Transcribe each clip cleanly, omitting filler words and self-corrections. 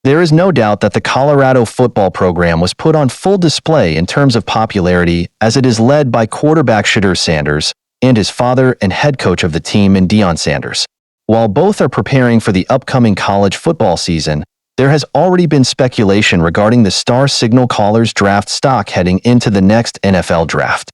There is no doubt that the Colorado football program was put on full display in terms of popularity, as it is led by quarterback Shedeur Sanders and his father and head coach of the team in Deion Sanders. While both are preparing for the upcoming college football season, there has already been speculation regarding the star signal callers draft stock heading into the next NFL draft.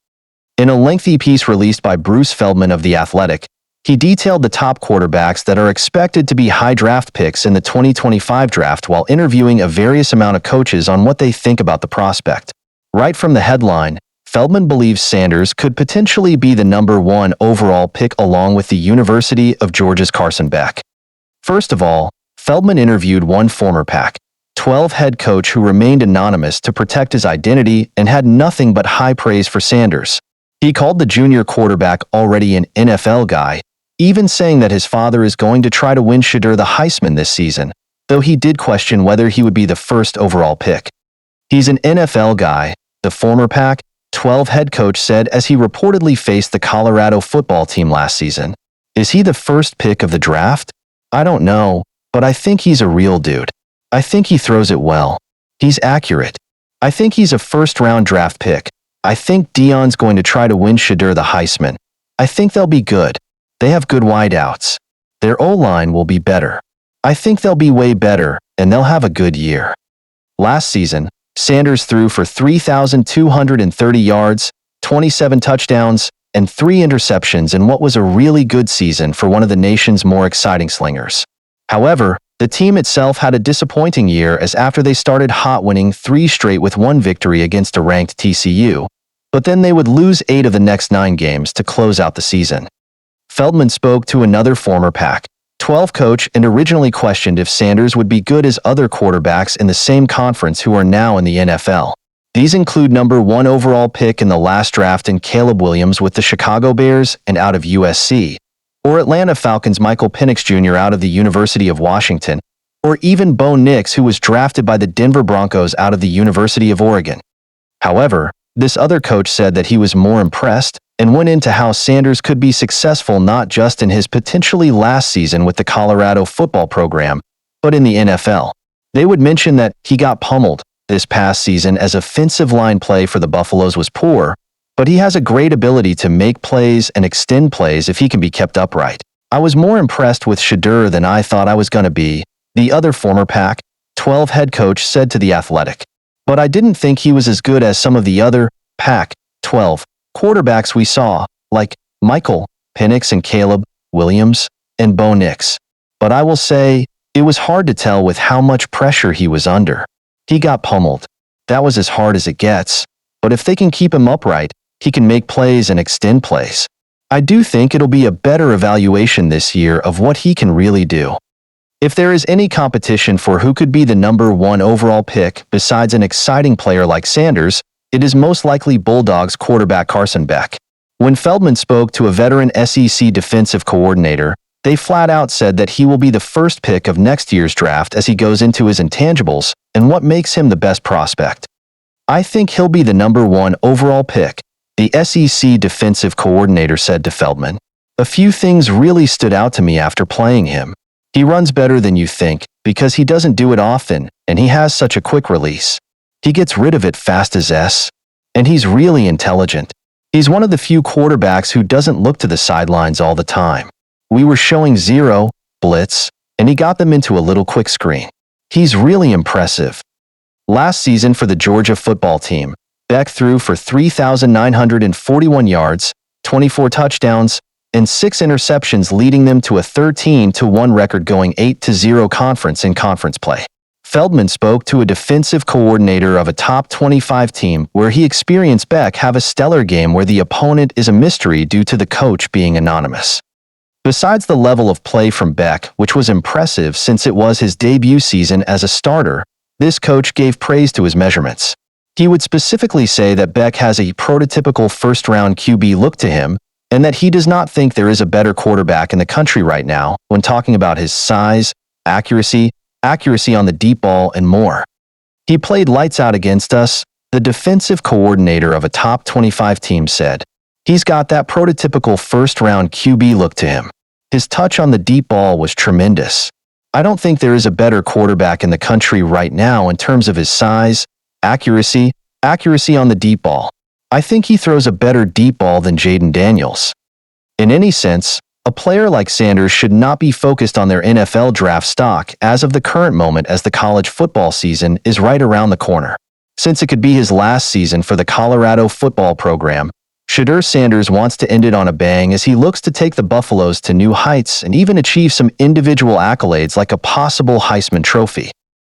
In a lengthy piece released by Bruce Feldman of The Athletic, he detailed the top quarterbacks that are expected to be high draft picks in the 2025 draft while interviewing a various amount of coaches on what they think about the prospect. Right from the headline, Feldman believes Sanders could potentially be the number 1 overall pick along with the University of Georgia's Carson Beck. First of all, Feldman interviewed one former Pac-12 head coach who remained anonymous to protect his identity and had nothing but high praise for Sanders. He called the junior quarterback already an NFL guy, even saying that his father is going to try to win Shedeur the Heisman this season, though he did question whether he would be the first overall pick. He's an NFL guy, the former Pac-12 head coach said as he reportedly faced the Colorado football team last season. Is he the first pick of the draft? I don't know, but I think he's a real dude. I think he throws it well. He's accurate. I think he's a first-round draft pick. I think Deion's going to try to win Shedeur the Heisman. I think they'll be good. They have good wideouts. Their O-line will be better. I think they'll be way better, and they'll have a good year. Last season, Sanders threw for 3,230 yards, 27 touchdowns, and 3 interceptions in what was a really good season for one of the nation's more exciting slingers. However, the team itself had a disappointing year as after they started hot winning 3 straight with 1 victory against a ranked TCU, but then they would lose 8 of the next 9 games to close out the season. Feldman spoke to another former Pac-12 coach and originally questioned if Sanders would be good as other quarterbacks in the same conference who are now in the NFL. These include number 1 overall pick in the last draft in Caleb Williams with the Chicago Bears and out of USC, or Atlanta Falcons' Michael Penix Jr. out of the University of Washington, or even Bo Nix, who was drafted by the Denver Broncos out of the University of Oregon. However, this other coach said that he was more impressed and went into how Sanders could be successful not just in his potentially last season with the Colorado football program, but in the NFL. They would mention that he got pummeled this past season as offensive line play for the Buffaloes was poor, but he has a great ability to make plays and extend plays if he can be kept upright. I was more impressed with Shedeur than I thought I was going to be, the other former Pac-12 head coach said to The Athletic. But I didn't think he was as good as some of the other Pac-12 quarterbacks we saw, like Michael Penix and Caleb Williams and Bo Nix. But I will say, it was hard to tell with how much pressure he was under. He got pummeled. That was as hard as it gets. But if they can keep him upright, he can make plays and extend plays. I do think it'll be a better evaluation this year of what he can really do. If there is any competition for who could be the number 1 overall pick besides an exciting player like Sanders, it is most likely Bulldogs quarterback Carson Beck. When Feldman spoke to a veteran SEC defensive coordinator, they flat out said that he will be the first pick of next year's draft as he goes into his intangibles and what makes him the best prospect. I think he'll be the number 1 overall pick, the SEC defensive coordinator said to Feldman. A few things really stood out to me after playing him. He runs better than you think because he doesn't do it often and he has such a quick release. He gets rid of it fast as S. And he's really intelligent. He's one of the few quarterbacks who doesn't look to the sidelines all the time. We were showing 0 blitz, and he got them into a little quick screen. He's really impressive. Last season for the Georgia football team, Beck threw for 3,941 yards, 24 touchdowns, and 6 interceptions, leading them to a 13-1 record going 8-0 conference in conference play. Feldman spoke to a defensive coordinator of a top 25 team where he experienced Beck have a stellar game where the opponent is a mystery due to the coach being anonymous. Besides the level of play from Beck, which was impressive since it was his debut season as a starter, this coach gave praise to his measurements. He would specifically say that Beck has a prototypical first-round QB look to him, and that he does not think there is a better quarterback in the country right now when talking about his size, accuracy on the deep ball, and more. He played lights out against us, the defensive coordinator of a top 25 team said. He's got that prototypical first-round QB look to him. His touch on the deep ball was tremendous. I don't think there is a better quarterback in the country right now in terms of his size, accuracy on the deep ball. I think he throws a better deep ball than Jaden Daniels. In any sense, a player like Sanders should not be focused on their NFL draft stock as of the current moment, as the college football season is right around the corner. Since it could be his last season for the Colorado football program, Shedeur Sanders wants to end it on a bang as he looks to take the Buffaloes to new heights and even achieve some individual accolades like a possible Heisman trophy.